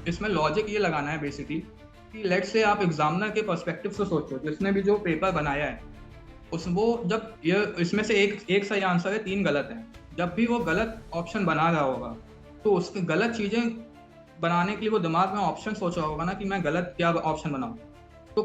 इसमें लॉजिक ये लगाना है बेसिकली कि लेट से आप एग्जामिनर के पर्सपेक्टिव से सोचो, जिसने भी जो पेपर बनाया है उस वो जब ये इसमें से एक सही आंसर है, तीन गलत है। जब भी वो गलत ऑप्शन बना रहा होगा तो उसकी गलत चीजें बनाने के लिए वो दिमाग में ऑप्शन सोचा होगा ना कि मैं गलत क्या ऑप्शन बनाऊं। तो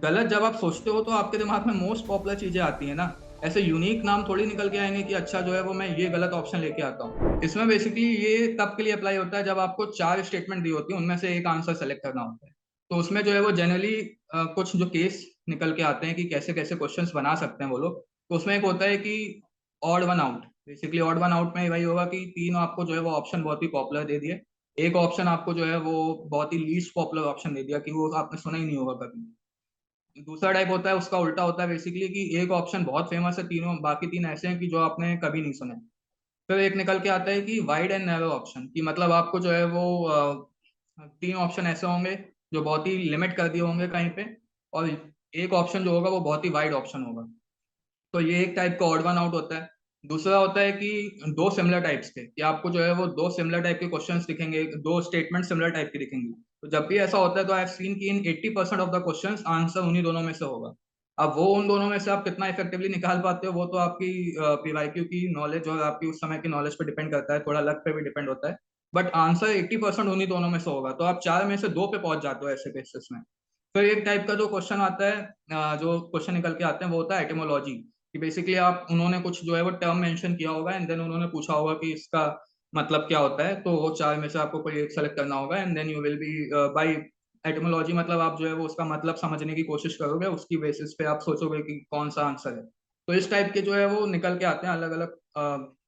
गलत जब आप सोचते हो तो आपके दिमाग में मोस्ट पॉपुलर चीजें आती है ना। ऐसे यूनिक नाम थोड़ी निकल के आएंगे कि अच्छा जो है वो मैं ये गलत ऑप्शन लेके आता हूँ। इसमें बेसिकली ये तब के लिए अप्लाई होता है जब आपको चार स्टेटमेंट दी होती है, उनमें से एक आंसर सेलेक्ट करना होता है। तो उसमें जो है वो जनरली कुछ जो केस निकल के आते हैं कि कैसे कैसे क्वेश्चंस बना सकते हैं वो लोग। तो उसमें एक होता है कि odd one out. Basically odd one out में वही होगा कि तीन आपको जो है वो ऑप्शन बहुत ही पॉपुलर दे दिए, एक ऑप्शन आपको जो है वो बहुत ही लीस्ट पॉपुलर ऑप्शन दे दिया कि वो आपने सुना ही नहीं होगा कभी। दूसरा टाइप होता है उसका उल्टा होता है बेसिकली कि एक ऑप्शन बहुत फेमस है, तीनों बाकी तीन ऐसे हैं कि जो आपने कभी नहीं सुने। फिर एक निकल के आता है कि वाइड एंड नैरो ऑप्शन, कि मतलब आपको जो है वो तीन ऑप्शन ऐसे होंगे जो बहुत ही लिमिट कर दिए होंगे कहीं पे, और एक ऑप्शन जो होगा वो बहुत ही वाइड ऑप्शन होगा। तो ये एक टाइप का ऑड वन आउट होता है। दूसरा होता है कि दो सिमिलर टाइप्स के, कि आपको जो है वो दो सिमिलर टाइप के क्वेश्चंस दिखेंगे, दो स्टेटमेंट सिमिलर टाइप के दिखेंगे। तो जब भी ऐसा होता है तो आई हैव सीन कि इन 80% ऑफ द क्वेश्चंस आंसर उन्हीं दोनों में से होगा। अब वो उन दोनों में से आप कितना इफेक्टिवली निकाल पाते हो वो तो आपकी पीवाईक्यू की नॉलेज और आपकी उस समय की नॉलेज पे डिपेंड करता है, थोड़ा लक पे भी डिपेंड होता है। बट आंसर 80% उन्हीं दोनों में से होगा, तो आप चार में से दो पे पहुंच जाते हो ऐसे केसेस में। फिर एक टाइप का जो क्वेश्चन आता है, जो क्वेश्चन निकल के आते हैं वो होता है एटिमोलॉजी, कि बेसिकली आप उन्होंने कुछ जो है वो टर्म मेंशन किया होगा एंड देन उन्होंने पूछा होगा कि इसका मतलब क्या होता है, तो वो चार में से आपको कोई एक सेलेक्ट करना होगा and then you will be by etymology, मतलब आप जो है वो उसका मतलब समझने की कोशिश करोगे, उसकी बेसिस पे आप सोचोगे कि कौन सा आंसर है। तो इस टाइप के जो है वो निकल के आते हैं अलग अलग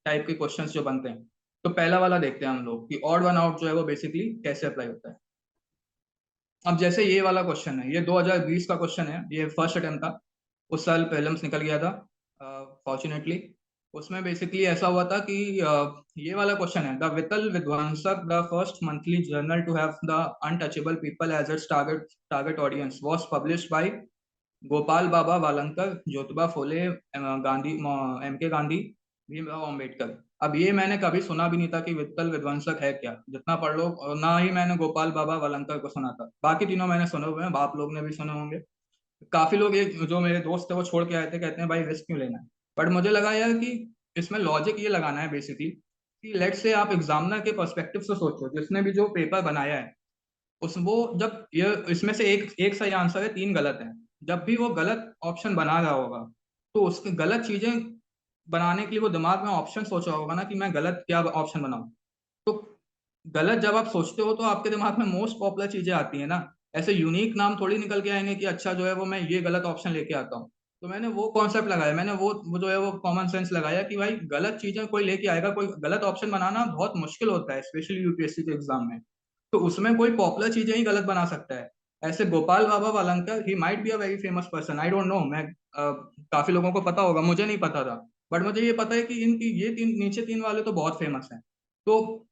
टाइप के क्वेश्चंस जो बनते हैं। तो पहला वाला देखते हैं हम लोग कि ऑड वन आउट जो है वो बेसिकली कैसे अप्लाई होता है। अब जैसे ये वाला क्वेश्चन है, ये 2020 का क्वेश्चन है, ये फर्स्ट अटेम्प्ट था। उस साल प्रीलिम्स निकल गया था फॉर्चुनेटली। उसमें बेसिकली ऐसा हुआ था कि ये वाला क्वेश्चन है, the Vittal Vidhwansak the first monthly journal to have the untouchable people as its target target audience was published by Gopal Baba Walangkar, Jyotiba Phule, Gandhi, M K Gandhi, Bhimrao Ambedkar. अब ये मैंने कभी सुना भी नहीं था कि वित्तल विध्वंसक है क्या, जितना पढ़ लो, और ना ही मैंने गोपाल बाबा वालंकर को सुना था। बाकी तीनों मैंने सुने हुए हैं, आप लोग ने भी सुने होंगे। काफी लोग, एक जो मेरे दोस्त थे वो छोड़ के आए थे, कहते हैं भाई रिस्क क्यों लेना है। बट मुझे लगा यार कि इसमें लॉजिक ये लगाना है बेसिकली कि लेट से आप एग्जामिनर के पर्सपेक्टिव से सोचो, जिसने भी जो पेपर बनाया है उस वो जब ये इसमें से एक सही आंसर है, तीन गलत है। जब भी वो गलत ऑप्शन बना रहा होगा तो उसकी गलत चीजें बनाने के लिए वो दिमाग में ऑप्शन सोचा होगा ना कि मैं गलत क्या ऑप्शन बनाऊं। तो गलत जब आप सोचते हो तो आपके दिमाग में मोस्ट पॉपुलर चीजें आती है ना। ऐसे यूनिक नाम थोड़ी निकल के आएंगे कि अच्छा जो है वो मैं ये गलत ऑप्शन लेके आता हूँ। तो मैंने वो कॉन्सेप्ट लगाया, मैंने वो जो है वो कॉमन सेंस लगाया कि भाई गलत चीजें कोई लेके आएगा, कोई गलत ऑप्शन बनाना बहुत मुश्किल होता है स्पेशली यूपीएससी के एग्जाम में। तो उसमें कोई पॉपुलर चीजें ही गलत बना सकता है। ऐसे Gopal Baba Walangkar, he might be a very famous person, I don't know, मैं काफी लोगों को पता होगा, मुझे नहीं पता था। बट मुझे ये पता है कि इनकी ये तीन नीचे तीन वाले तो बहुत फेमस हैं। तो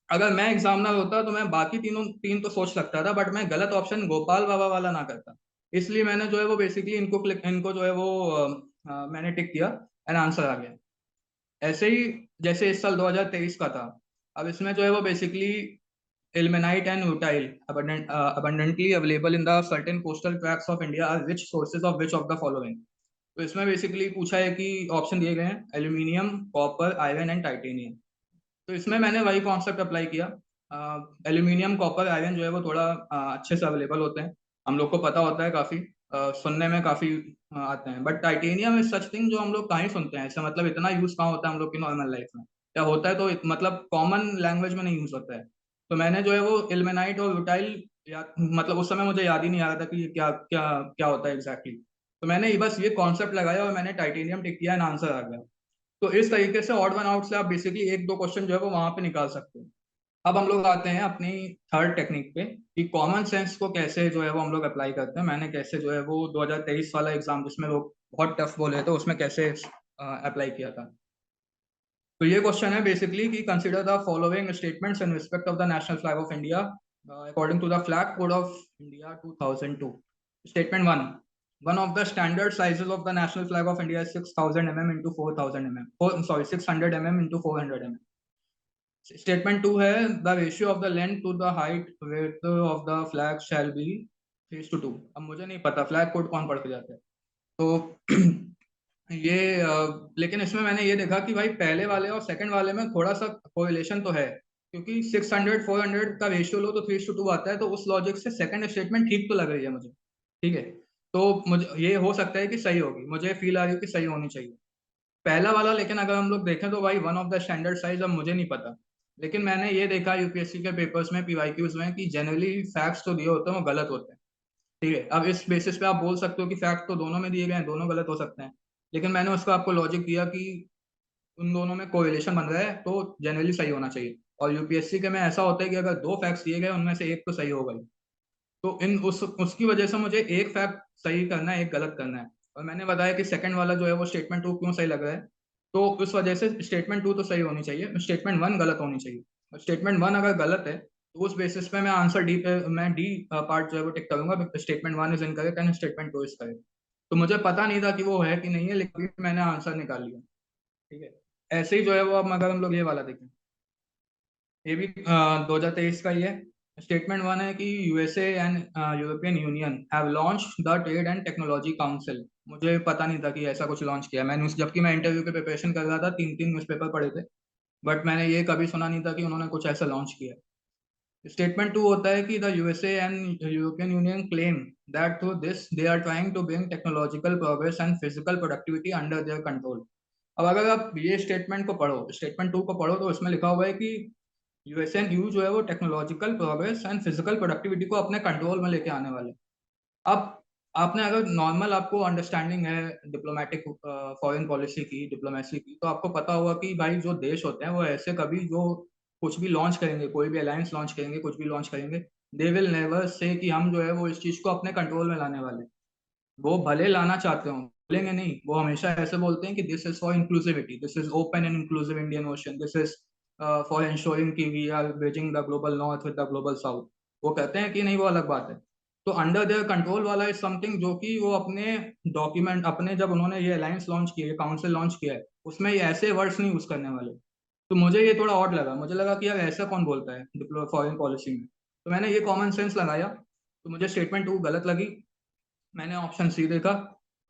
अगर मैं एग्जामिनर होता तो मैं बाकी तीनों तीन तो सोच सकता था, बट मैं गलत ऑप्शन गोपाल बाबा वाला ना करता। इसलिए मैंने जो है वो बेसिकली इनको जो है वो मैंने टिक किया एंड आंसर आ गया। ऐसे ही जैसे इस साल 2023 का था। अब इसमें जो है वो basically ilmenite and rutile abundantly available in the certain coastal tracts of India are rich sources of which of the following। तो इसमें बेसिकली पूछा है कि ऑप्शन दिए गए हैं aluminium, copper, iron and titanium. तो इसमें मैंने वही कॉन्सेप्ट अप्लाई किया। एल्यूमिनियम, कॉपर, आयरन जो है वो थोड़ा अच्छे से अवेलेबल होते हैं, हम लोग को पता होता है काफी, सुनने में काफी आते हैं। But titanium is such thing जो हम लोग कहाँ ही सुनते हैं, ऐसा मतलब इतना यूज कहाँ होता है हम लोग की नॉर्मल लाइफ में, या होता है तो मतलब कॉमन लैंग्वेज में नहीं यूज होता है। तो मैंने जो है वो इल्मेनाइट और रुटाइल, या मतलब उस समय मुझे याद ही नहीं आ रहा था कि ये क्या क्या क्या होता है एग्जैक्टली। तो मैंने बस ये कॉन्सेप्ट लगाया और मैंने टाइटेनियम टिक किया एंड आंसर आ गया। तो इस तरीके से ऑड वन आउट से आप बेसिकली एक दो क्वेश्चन जो है वो वहां पे निकाल सकते हो। अब हम लोग आते हैं अपनी थर्ड टेक्निक पे कि कॉमन सेंस को कैसे जो है वो हम लोग अप्लाई करते हैं। मैंने कैसे जो है वो 2023 वाला एग्जाम जिसमें लोग बहुत टफ बोले थे उसमें कैसे अप्लाई किया था। तो ये क्वेश्चन है बेसिकली कि consider the following statements in respect of the national flag of India according to the flag code of India 2002। Statement one, one of the standard sizes of the national flag of India is 6000 mm into 4000 mm. Oh, sorry, 600 mm into 400 mm. Statement 2 है the ratio of the length to the height width of the flag shall be 3:2। अब मुझे नहीं पता flag code कौन पढ़ के जाता है, तो ये लेकिन इसमें मैंने ये देखा कि भाई पहले वाले और सेकंड वाले में थोड़ा सा कोरिलेशन तो है, क्योंकि 600 400 का रेशियो लो तो 3:2 आता है, तो उस लॉजिक से सेकंड स्टेटमेंट ठीक तो लग रही है मुझे। ठीक है, तो मुझे ये हो सकता है कि सही होगी, मुझे फील आ रही है कि सही होनी चाहिए पहला वाला। लेकिन अगर हम लोग देखें तो भाई one of the standard size, अब मुझे नहीं पता, लेकिन मैंने ये देखा यूपीएससी के पेपर्स में पीवाईक्यूज में कि जनरली फैक्ट्स तो दिए होते हैं वो गलत होते हैं। ठीक है, अब इस बेसिस पे आप बोल सकते हो कि फैक्ट तो दोनों में दिए गए हैं, दोनों गलत हो सकते हैं, लेकिन मैंने उसका आपको लॉजिक दिया कि उन दोनों में कोरिलेशन बन रहा है तो जनरली सही होना चाहिए। और यूपीएससी के में ऐसा होता है कि अगर दो फैक्ट्स दिए गए उनमें से एक तो सही होगा ही, तो इन उसकी वजह से मुझे एक फैक्ट सही करना है, एक गलत करना है। और मैंने बताया कि सेकंड वाला जो है वो स्टेटमेंट 2 क्यों सही लग रहा है, तो उस वजह से स्टेटमेंट 2 तो सही होनी चाहिए, स्टेटमेंट 1 गलत होनी चाहिए। और स्टेटमेंट 1 अगर गलत है तो उस बेसिस पे मैं आंसर डी पे मैं डी पार्ट जो है वो टिक करूंगा, statement 1 is incorrect and statement 2 is correct. तो मुझे पता नहीं था कि वो है कि नहीं है, लेकिन मैंने आंसर निकाल लिया। ठीक है, ऐसे ही जो है वो अब अगर हम लोग ये वाला देखें, ये भी 2023 का ही है। स्टेटमेंट 1 है कि USA and European union have launch the trade and technology council. मुझे पता नहीं था कि ऐसा कुछ लॉन्च किया। मैं न्यूज़, जबकि मैं इंटरव्यू के प्रिपरेशन कर रहा था, 3 3 न्यूज़पेपर पढ़े थे, बट मैंने ये कभी सुना नहीं था कि उन्होंने कुछ ऐसा लॉन्च किया। स्टेटमेंट 2 होता है कि the USA and European Union claim that through this they are trying to bring technological progress and physical productivity under their control. अब अगर आप ये स्टेटमेंट को पढ़ो, स्टेटमेंट 2 को पढ़ो, तो इसमें लिखा हुआ है कि यूएसएनयू जो है वो technological progress and physical productivity को अपने कंट्रोल में लेके आने वाले। अब आपने अगर नॉर्मल आपको अंडरस्टैंडिंग है डिप्लोमेटिक फॉरेन पॉलिसी की, डिप्लोमेसी की, तो आपको पता होगा कि भाई जो देश होते हैं वो ऐसे कभी जो कुछ भी लॉन्च करेंगे, कोई भी अलायंस लॉन्च करेंगे, कुछ भी लॉन्च करेंगे, दे विल नेवर से कि हम जो है वो इस चीज को अपने कंट्रोल में लाने वाले हैं। वो भले लाना चाहते हो, बोलेंगे नहीं, वो हमेशा ऐसे बोलते हैं कि this is for inclusivity, this is open and inclusive Indian Ocean, this is for ensuring कि we are bridging the global north with the global south. वो कहते हैं कि नहीं, वो अलग बात है। तो अंडर देयर कंट्रोल वाला इज समथिंग जो कि वो अपने डॉक्यूमेंट, अपने जब उन्होंने ये अलायंस लॉन्च किया है, काउंसिल लॉन्च किया है, उसमें ये ऐसे वर्ड्स नहीं यूज करने वाले। तो मुझे ये थोड़ा ऑड लगा, मुझे लगा कि यार ऐसा कौन बोलता है फॉरेन पॉलिसी में। तो मैंने ये कॉमन सेंस लगाया, तो मुझे स्टेटमेंट 2 गलत लगी। मैंने ऑप्शन सी देखा,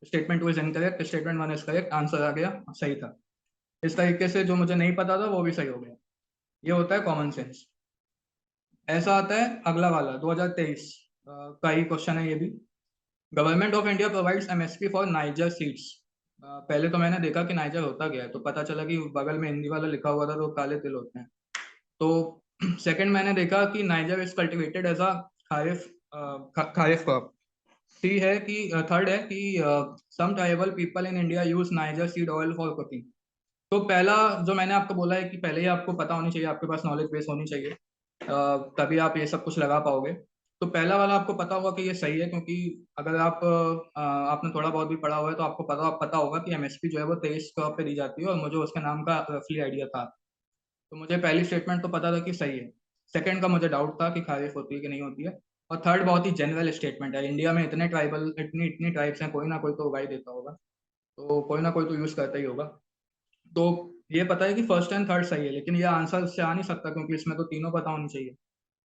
statement 2 is incorrect, statement 1 is correct, answer आ गया, सही था। इस तरीके से जो मुझे नहीं पता था वो भी सही हो गया। ये होता है कॉमन सेंस। ऐसा आता है अगला वाला 2023 का ही क्वेश्चन है ये भी। Government of India provides MSP for niger seeds. पहले तो मैंने देखा कि नाइजर होता गया है, तो पता चला कि बगल में हिंदी वाला लिखा हुआ था तो काले तिल होते हैं। तो सेकंड मैंने देखा कि niger is cultivated as a kharif kharif crop. C है कि थर्ड है कि some tribal people in India use niger seed oil for cooking. तो पहला जो मैंने आपको बोला है कि पहले ही आपको पता होनी चाहिए, आपके पास नॉलेज बेस होनी चाहिए, तभी आप ये सब कुछ लगा पाओगे। तो पहला वाला आपको पता होगा कि ये सही है, क्योंकि अगर आप आपने थोड़ा बहुत भी पढ़ा हुआ है तो आपको पता होगा कि एमएसपी जो है वो 23 क्रॉप पे दी जाती है, और मुझे उसके नाम का रफली आइडिया था। तो मुझे पहली स्टेटमेंट तो पता था कि सही है। सेकंड का मुझे डाउट था कि खारिफ होती है कि नहीं होती है। और थर्ड बहुत ही जनरल स्टेटमेंट है, इंडिया में इतने ट्राइबल, इतनी इतनी ट्राइब्स हैं, कोई ना कोई तो उगाई देता होगा, तो कोई ना कोई तो यूज करता ही होगा। तो ये पता है कि फर्स्ट एंड थर्ड सही है, लेकिन ये आंसर से आ नहीं सकता क्योंकि इसमें तो तीनों पता होनी चाहिए।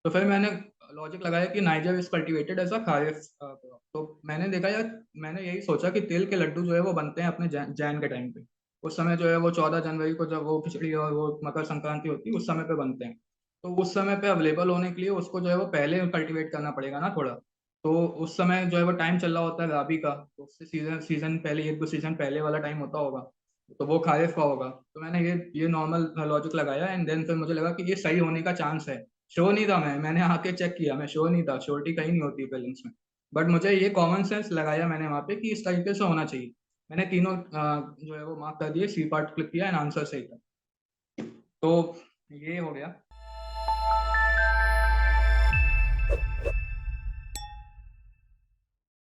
तो फिर मैंने लॉजिक लगाया कि niger is cultivated as a kharif crop. तो मैंने देखा यार, मैंने यही सोचा कि तिल के लड्डू जो है वो बनते हैं अपने जैन के टाइम पे। उस समय जो है वो 14 जनवरी को जब वो खिचड़ी और वो मकर संक्रांति होती है उस समय पे बनते हैं। तो उस समय पे अवेलेबल होने के लिए उसको जो है वो पहले कल्टीवेट करना पड़ेगा ना थोड़ा। तो उस समय जो है वो टाइम चल रहा होता है राबी का, तो उससे सीजन सीजन पहले, 1 2 सीजन पहले वाला टाइम होता होगा, तो वो खारिफ का होगा। तो मैंने ये नॉर्मल लॉजिक लगाया, एंड देन फिर मुझे लगा कि ये सही होने का चांस है। श्योर नहीं था मैंने आके चेक किया, मैं श्योर नहीं था, श्योरिटी कहीं नहीं होती प्रीलिम्स में। बट मुझे ये कॉमन सेंस लगाया मैंने वहाँ पे कि इस तरीके से होना चाहिए। मैंने तीनों जो है वो मार्क कर दिए, सी पार्ट क्लिक किया एंड आंसर सही था। तो ये हो गया।